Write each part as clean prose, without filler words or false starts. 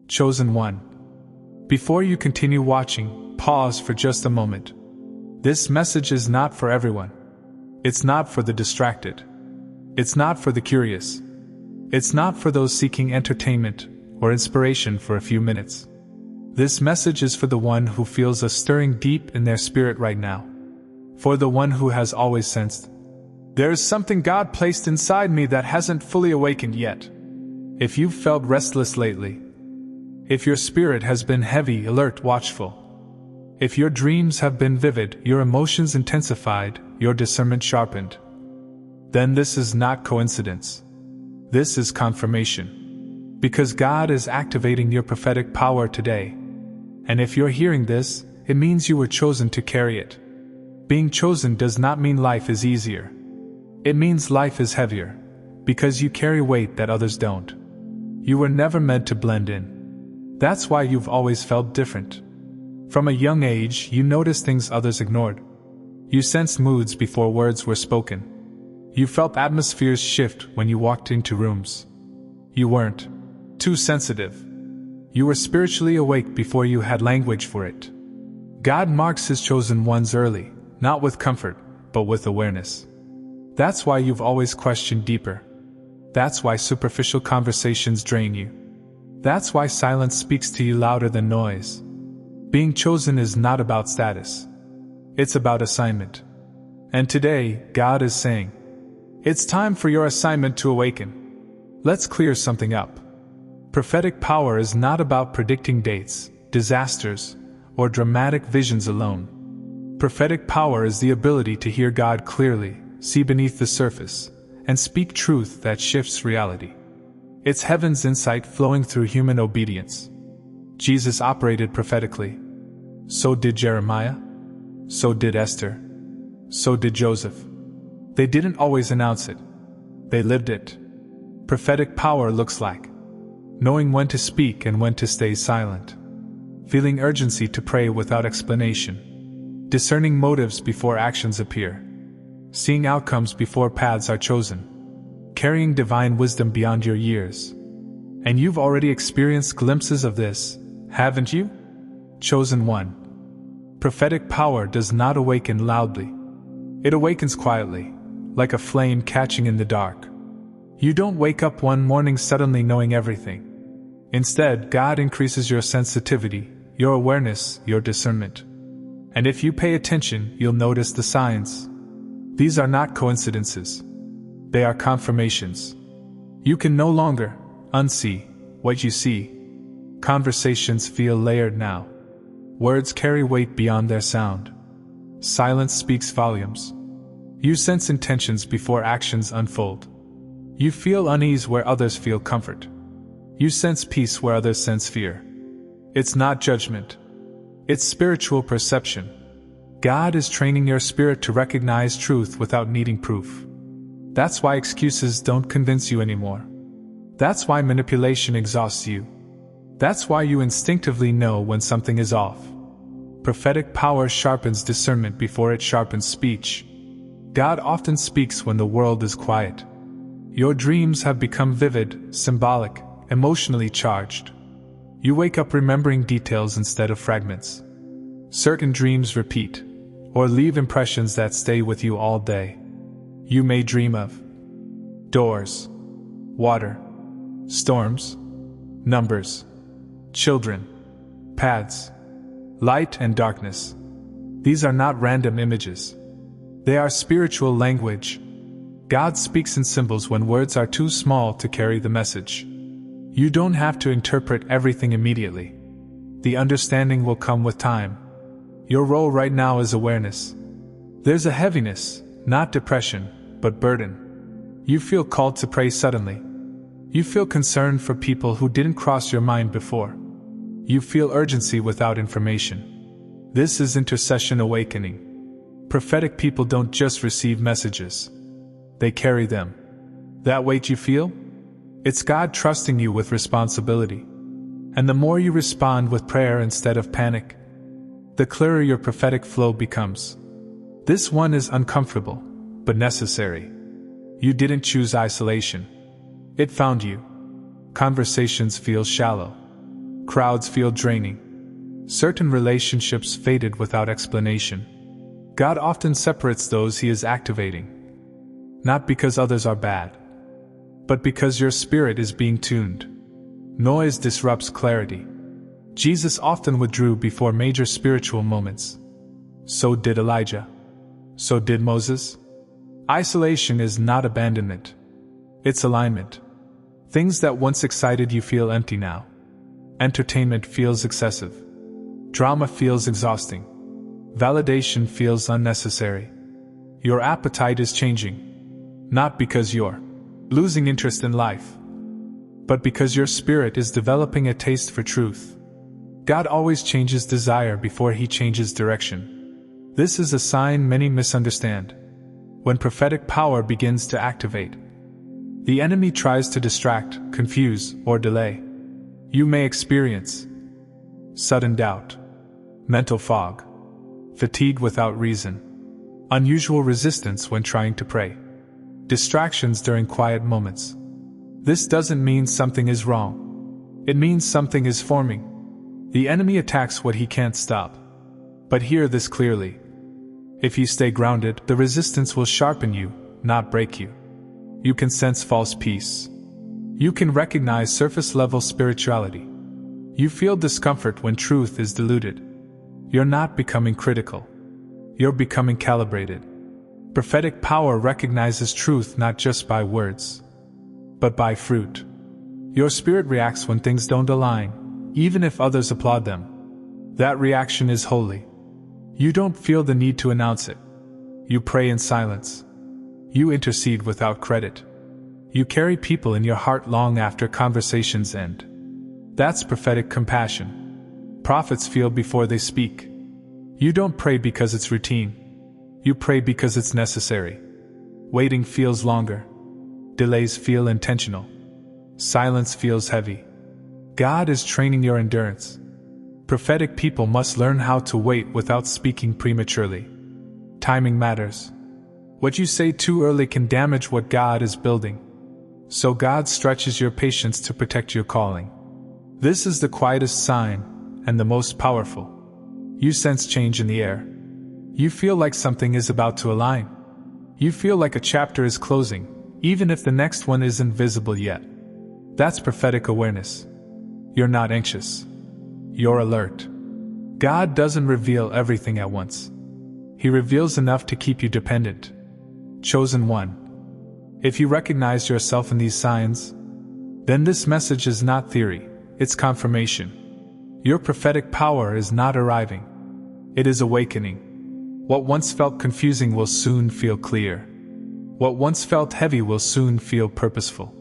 Chosen one. Before you continue watching, pause for just a moment. This message is not for everyone. It's not for the distracted. It's not for the curious. It's not for those seeking entertainment or inspiration for a few minutes. This message is for the one who feels a stirring deep in their spirit right now. For the one who has always sensed, there is something God placed inside me that hasn't fully awakened yet. If you've felt restless lately, if your spirit has been heavy, alert, watchful, if your dreams have been vivid, your emotions intensified, your discernment sharpened, then this is not coincidence. This is confirmation. Because God is activating your prophetic power today. And if you're hearing this, it means you were chosen to carry it. Being chosen does not mean life is easier. It means life is heavier, because you carry weight that others don't. You were never meant to blend in. That's why you've always felt different. From a young age, you noticed things others ignored. You sensed moods before words were spoken. You felt atmospheres shift when you walked into rooms. You weren't too sensitive. You were spiritually awake before you had language for it. God marks His chosen ones early, not with comfort, but with awareness. That's why you've always questioned deeper. That's why superficial conversations drain you. That's why silence speaks to you louder than noise. Being chosen is not about status. It's about assignment. And today, God is saying, it's time for your assignment to awaken. Let's clear something up. Prophetic power is not about predicting dates, disasters, or dramatic visions alone. Prophetic power is the ability to hear God clearly, see beneath the surface, and speak truth that shifts reality. It's heaven's insight flowing through human obedience. Jesus operated prophetically. So did Jeremiah. So did Esther. So did Joseph. They didn't always announce it. They lived it. Prophetic power looks like knowing when to speak and when to stay silent. Feeling urgency to pray without explanation. Discerning motives before actions appear. Seeing outcomes before paths are chosen. Carrying divine wisdom beyond your years. And you've already experienced glimpses of this, haven't you? Chosen one. Prophetic power does not awaken loudly. It awakens quietly, like a flame catching in the dark. You don't wake up one morning suddenly knowing everything. Instead, God increases your sensitivity, your awareness, your discernment. And if you pay attention, you'll notice the signs. These are not coincidences. They are confirmations. You can no longer unsee what you see. Conversations feel layered now. Words carry weight beyond their sound. Silence speaks volumes. You sense intentions before actions unfold. You feel unease where others feel comfort. You sense peace where others sense fear. It's not judgment. It's spiritual perception. God is training your spirit to recognize truth without needing proof. That's why excuses don't convince you anymore. That's why manipulation exhausts you. That's why you instinctively know when something is off. Prophetic power sharpens discernment before it sharpens speech. God often speaks when the world is quiet. Your dreams have become vivid, symbolic, emotionally charged. You wake up remembering details instead of fragments. Certain dreams repeat, or leave impressions that stay with you all day. You may dream of doors, water, storms, numbers, children, paths, light and darkness. These are not random images. They are spiritual language. God speaks in symbols when words are too small to carry the message. You don't have to interpret everything immediately. The understanding will come with time. Your role right now is awareness. There's a heaviness, not depression, but burden. You feel called to pray suddenly. You feel concern for people who didn't cross your mind before. You feel urgency without information. This is intercession awakening. Prophetic people don't just receive messages. They carry them. That weight you feel? It's God trusting you with responsibility. And the more you respond with prayer instead of panic, the clearer your prophetic flow becomes. This one is uncomfortable, but necessary. You didn't choose isolation. It found you. Conversations feel shallow. crowds feel draining. Certain relationships faded without explanation. God often separates those He is activating. Not because others are bad, but because your spirit is being tuned. Noise disrupts clarity. Jesus often withdrew before major spiritual moments. So did Elijah. So did Moses. Isolation is not abandonment. It's alignment. Things that once excited you feel empty now. Entertainment feels excessive. Drama feels exhausting. Validation feels unnecessary. Your appetite is changing. Not because you're losing interest in life, but because your spirit is developing a taste for truth. God always changes desire before He changes direction. This is a sign many misunderstand. When prophetic power begins to activate, the enemy tries to distract, confuse, or delay. You may experience sudden doubt, mental fog, fatigue without reason, unusual resistance when trying to pray, distractions during quiet moments. This doesn't mean something is wrong. It means something is forming. The enemy attacks what he can't stop. But hear this clearly. If you stay grounded, the resistance will sharpen you, not break you. You can sense false peace. You can recognize surface-level spirituality. You feel discomfort when truth is diluted. You're not becoming critical. You're becoming calibrated. Prophetic power recognizes truth not just by words, but by fruit. Your spirit reacts when things don't align, even if others applaud them. That reaction is holy. You don't feel the need to announce it. You pray in silence. You intercede without credit. You carry people in your heart long after conversations end. That's prophetic compassion. Prophets feel before they speak. You don't pray because it's routine. You pray because it's necessary. Waiting feels longer. Delays feel intentional. Silence feels heavy. God is training your endurance. Prophetic people must learn how to wait without speaking prematurely. Timing matters. What you say too early can damage what God is building. So God stretches your patience to protect your calling. This is the quietest sign, and the most powerful. You sense change in the air. You feel like something is about to align. You feel like a chapter is closing, even if the next one isn't visible yet. That's prophetic awareness. You're not anxious. You're alert. God doesn't reveal everything at once. He reveals enough to keep you dependent. Chosen one. If you recognize yourself in these signs, then this message is not theory, it's confirmation. Your prophetic power is not arriving. It is awakening. What once felt confusing will soon feel clear. What once felt heavy will soon feel purposeful.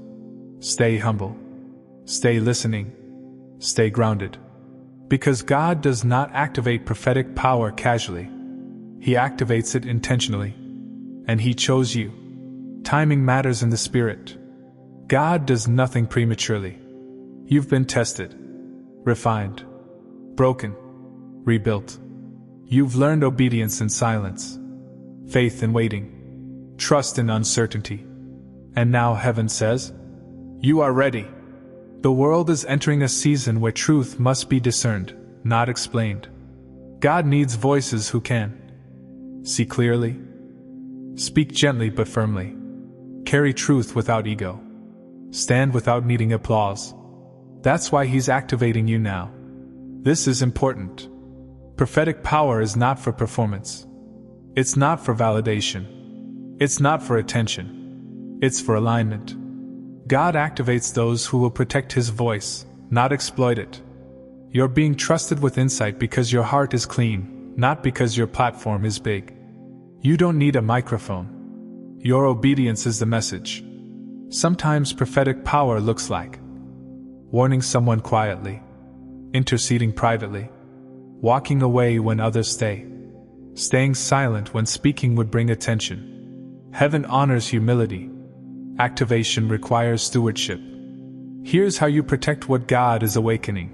Stay humble. Stay listening. Stay grounded. Because God does not activate prophetic power casually. He activates it intentionally. And He chose you. Timing matters in the spirit. God does nothing prematurely. You've been tested, refined, broken, rebuilt. You've learned obedience in silence, faith in waiting, trust in uncertainty. And now heaven says, you are ready. The world is entering a season where truth must be discerned, not explained. God needs voices who can see clearly, speak gently but firmly, carry truth without ego, stand without needing applause. That's why He's activating you now. This is important. Prophetic power is not for performance. It's not for validation. It's not for attention. It's for alignment. God activates those who will protect His voice, not exploit it. You're being trusted with insight because your heart is clean, not because your platform is big. You don't need a microphone. Your obedience is the message. Sometimes prophetic power looks like warning someone quietly, interceding privately, walking away when others stay, staying silent when speaking would bring attention. Heaven honors humility. Activation requires stewardship. Here's how you protect what God is awakening.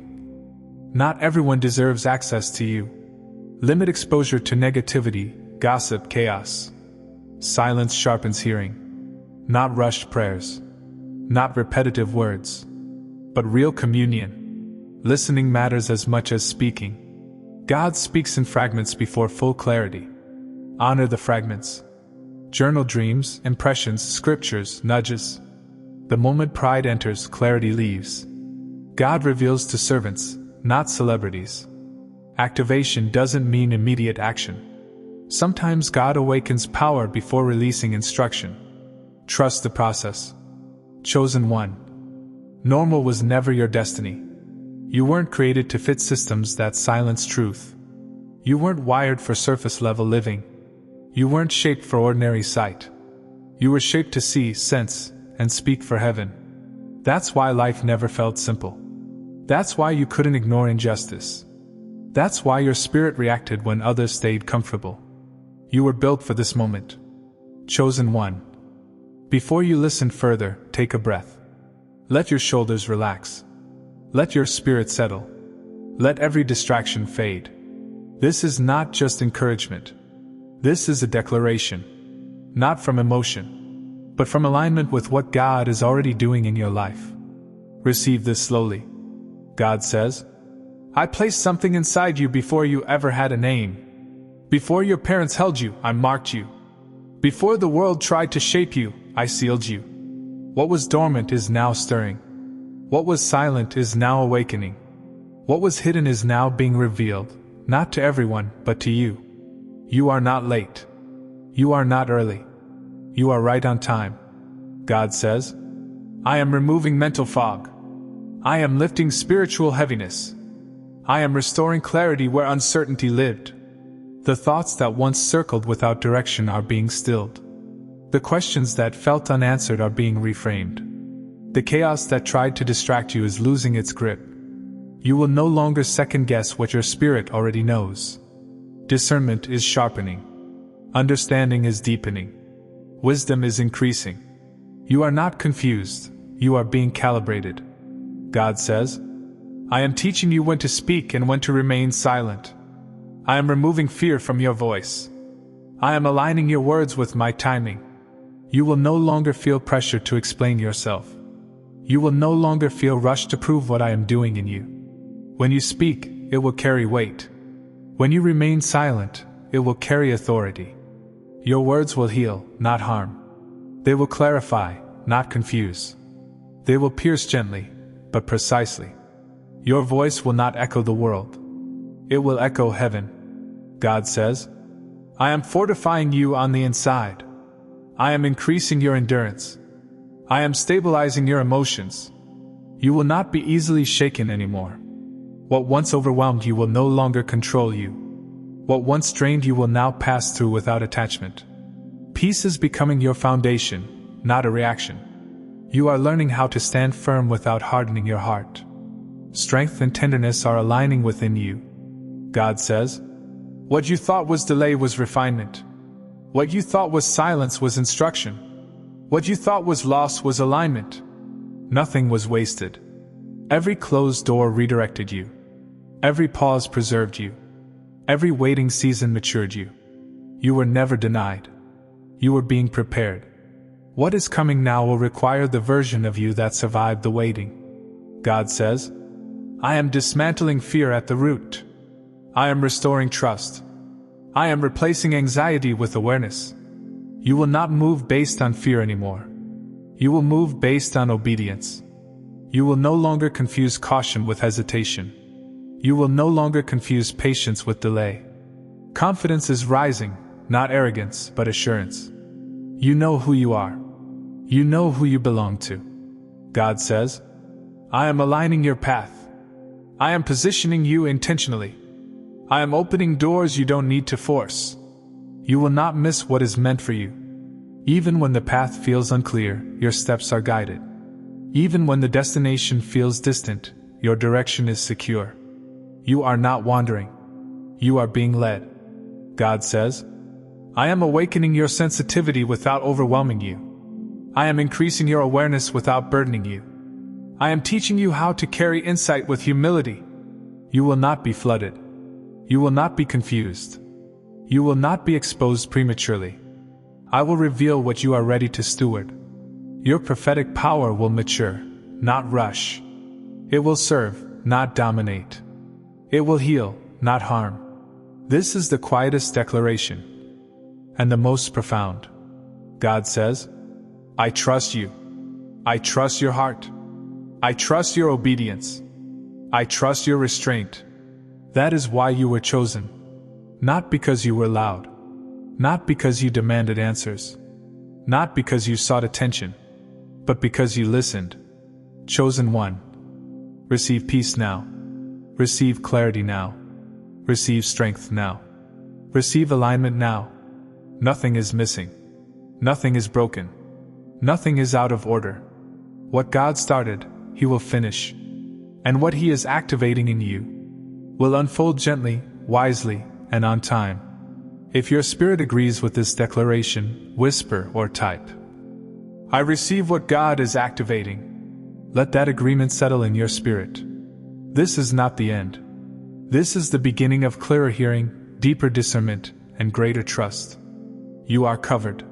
Not everyone deserves access to you. Limit exposure to negativity, gossip, chaos. Silence sharpens hearing. Not rushed prayers. Not repetitive words. But real communion. Listening matters as much as speaking. God speaks in fragments before full clarity. Honor the fragments. Journal dreams, impressions, scriptures, nudges. The moment pride enters, clarity leaves. God reveals to servants, not celebrities. Activation doesn't mean immediate action. Sometimes God awakens power before releasing instruction. Trust the process. Chosen one. Normal was never your destiny. You weren't created to fit systems that silence truth. You weren't wired for surface-level living. You weren't shaped for ordinary sight. You were shaped to see, sense, and speak for heaven. That's why life never felt simple. That's why you couldn't ignore injustice. That's why your spirit reacted when others stayed comfortable. You were built for this moment. Chosen one. Before you listen further, take a breath. Let your shoulders relax. Let your spirit settle. Let every distraction fade. This is not just encouragement. This is a declaration. Not from emotion, but from alignment with what God is already doing in your life. Receive this slowly. God says, I placed something inside you before you ever had a name. Before your parents held you, I marked you. Before the world tried to shape you, I sealed you. What was dormant is now stirring. What was silent is now awakening. What was hidden is now being revealed, not to everyone, but to you. You are not late. You are not early. You are right on time. God says, I am removing mental fog. I am lifting spiritual heaviness. I am restoring clarity where uncertainty lived. The thoughts that once circled without direction are being stilled. The questions that felt unanswered are being reframed. The chaos that tried to distract you is losing its grip. You will no longer second-guess what your spirit already knows. Discernment is sharpening. Understanding is deepening. Wisdom is increasing. You are not confused, you are being calibrated. God says, I am teaching you when to speak and when to remain silent. I am removing fear from your voice. I am aligning your words with my timing. You will no longer feel pressure to explain yourself. You will no longer feel rushed to prove what I am doing in you. When you speak, it will carry weight. When you remain silent, it will carry authority. Your words will heal, not harm. They will clarify, not confuse. They will pierce gently, but precisely. Your voice will not echo the world. It will echo heaven. God says, I am fortifying you on the inside. I am increasing your endurance. I am stabilizing your emotions. You will not be easily shaken anymore. What once overwhelmed you will no longer control you. What once drained you will now pass through without attachment. Peace is becoming your foundation, not a reaction. You are learning how to stand firm without hardening your heart. Strength and tenderness are aligning within you. God says, what you thought was delay was refinement. What you thought was silence was instruction. What you thought was loss was alignment. Nothing was wasted. Every closed door redirected you. Every pause preserved you. Every waiting season matured you. You were never denied. You were being prepared. What is coming now will require the version of you that survived the waiting. God says, I am dismantling fear at the root. I am restoring trust. I am replacing anxiety with awareness. You will not move based on fear anymore. You will move based on obedience. You will no longer confuse caution with hesitation. You will no longer confuse patience with delay. Confidence is rising, not arrogance, but assurance. You know who you are. You know who you belong to. God says, I am aligning your path. I am positioning you intentionally. I am opening doors you don't need to force. You will not miss what is meant for you. Even when the path feels unclear, your steps are guided. Even when the destination feels distant, your direction is secure. You are not wandering. You are being led. God says, I am awakening your sensitivity without overwhelming you. I am increasing your awareness without burdening you. I am teaching you how to carry insight with humility. You will not be flooded. You will not be confused. You will not be exposed prematurely. I will reveal what you are ready to steward. Your prophetic power will mature, not rush. It will serve, not dominate. It will heal, not harm. This is the quietest declaration, and the most profound. God says, I trust you. I trust your heart. I trust your obedience. I trust your restraint. That is why you were chosen. Not because you were loud. Not because you demanded answers. Not because you sought attention. But because you listened. Chosen one. Receive peace now. Receive clarity now. Receive strength now. Receive alignment now. Nothing is missing. Nothing is broken. Nothing is out of order. What God started, He will finish. And what He is activating in you will unfold gently, wisely, and on time. If your spirit agrees with this declaration, whisper or type, I receive what God is activating. Let that agreement settle in your spirit. This is not the end. This is the beginning of clearer hearing, deeper discernment, and greater trust. You are covered.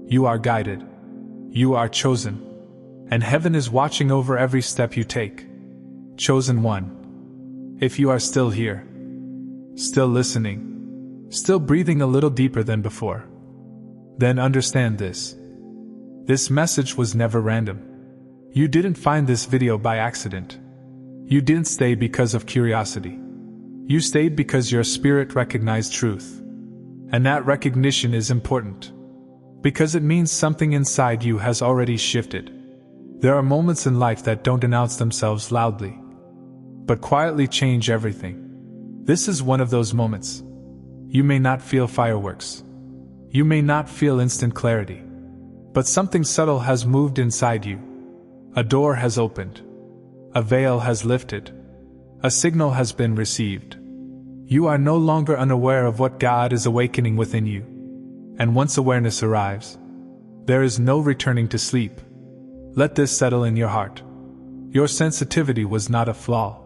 You are guided. You are chosen. And heaven is watching over every step you take. Chosen one. If you are still here, still listening, still breathing a little deeper than before, then understand this. This message was never random. You didn't find this video by accident. You didn't stay because of curiosity. You stayed because your spirit recognized truth. And that recognition is important, because it means something inside you has already shifted. There are moments in life that don't announce themselves loudly, but quietly change everything. This is one of those moments. You may not feel fireworks. You may not feel instant clarity. But something subtle has moved inside you. A door has opened. A veil has lifted. A signal has been received. You are no longer unaware of what God is awakening within you. And once awareness arrives, there is no returning to sleep. Let this settle in your heart. Your sensitivity was not a flaw.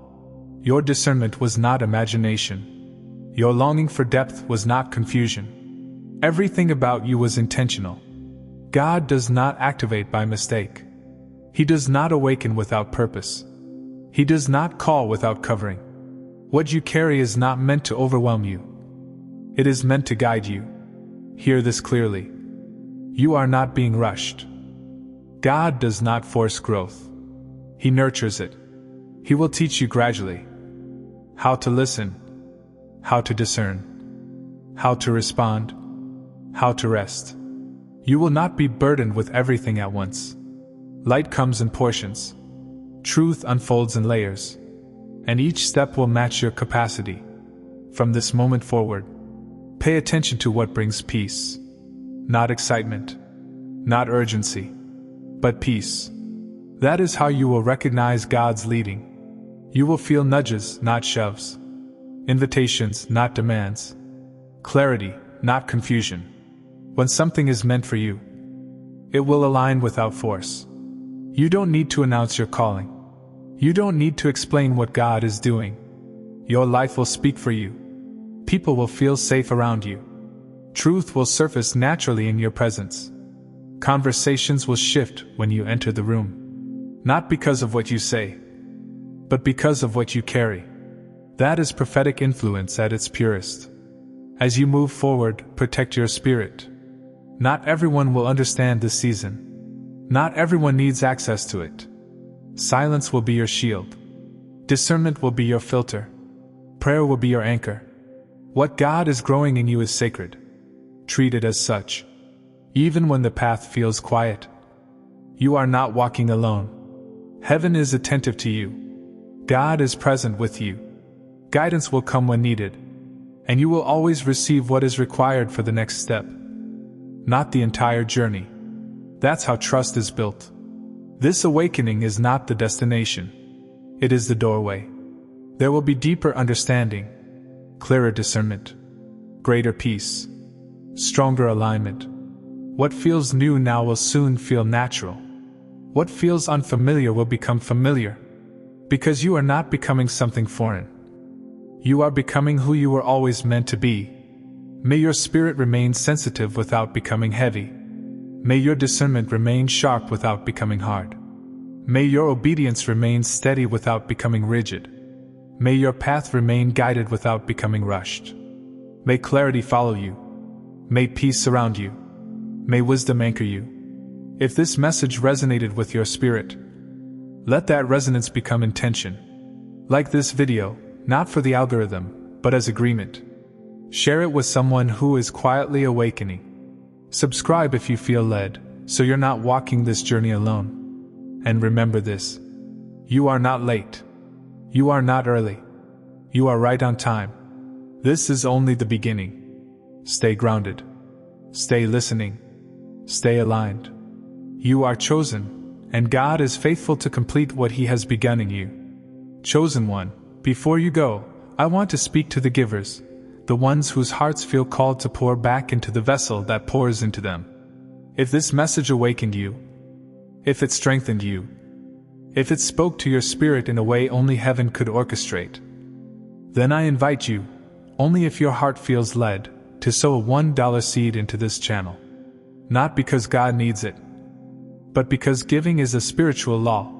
Your discernment was not imagination. Your longing for depth was not confusion. Everything about you was intentional. God does not activate by mistake. He does not awaken without purpose. He does not call without covering. What you carry is not meant to overwhelm you. It is meant to guide you. Hear this clearly. You are not being rushed. God does not force growth. He nurtures it. He will teach you gradually how to listen, how to discern, how to respond, how to rest. You will not be burdened with everything at once. Light comes in portions. Truth unfolds in layers. And each step will match your capacity. From this moment forward, pay attention to what brings peace. Not excitement, not urgency, but peace. That is how you will recognize God's leading. You will feel nudges, not shoves. Invitations, not demands. Clarity, not confusion. When something is meant for you, it will align without force. You don't need to announce your calling. You don't need to explain what God is doing. Your life will speak for you. People will feel safe around you. Truth will surface naturally in your presence. Conversations will shift when you enter the room. Not because of what you say, but because of what you carry. That is prophetic influence at its purest. As you move forward, protect your spirit. Not everyone will understand this season. Not everyone needs access to it. Silence will be your shield. Discernment will be your filter. Prayer will be your anchor. What God is growing in you is sacred. Treat it as such. Even when the path feels quiet, you are not walking alone. Heaven is attentive to you. God is present with you. Guidance will come when needed, and you will always receive what is required for the next step. Not the entire journey. That's how trust is built. This awakening is not the destination. It is the doorway. There will be deeper understanding, clearer discernment, greater peace, stronger alignment. What feels new now will soon feel natural. What feels unfamiliar will become familiar. Because you are not becoming something foreign. You are becoming who you were always meant to be. May your spirit remain sensitive without becoming heavy. May your discernment remain sharp without becoming hard. May your obedience remain steady without becoming rigid. May your path remain guided without becoming rushed. May clarity follow you. May peace surround you. May wisdom anchor you. If this message resonated with your spirit, let that resonance become intention. Like this video, not for the algorithm, but as agreement. Share it with someone who is quietly awakening. Subscribe if you feel led, so you're not walking this journey alone. And remember this: you are not late. You are not early. You are right on time. This is only the beginning. Stay grounded. Stay listening. Stay aligned. You are chosen, and God is faithful to complete what He has begun in you. Chosen one, before you go, I want to speak to the givers, the ones whose hearts feel called to pour back into the vessel that pours into them. If this message awakened you, if it strengthened you, if it spoke to your spirit in a way only heaven could orchestrate, then I invite you, only if your heart feels led, to sow a $1 seed into this channel. Not because God needs it, but because giving is a spiritual law.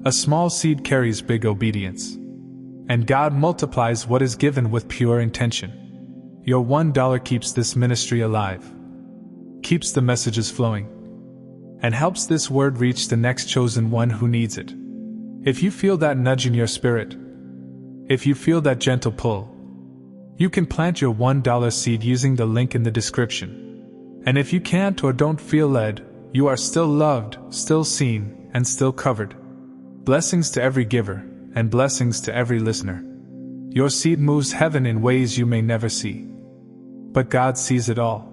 A small seed carries big obedience. And God multiplies what is given with pure intention. Your $1 keeps this ministry alive, keeps the messages flowing, and helps this word reach the next chosen one who needs it. If you feel that nudge in your spirit, if you feel that gentle pull, you can plant your $1 seed using the link in the description. And if you can't or don't feel led, you are still loved, still seen, and still covered. Blessings to every giver, and blessings to every listener. Your seed moves heaven in ways you may never see. But God sees it all.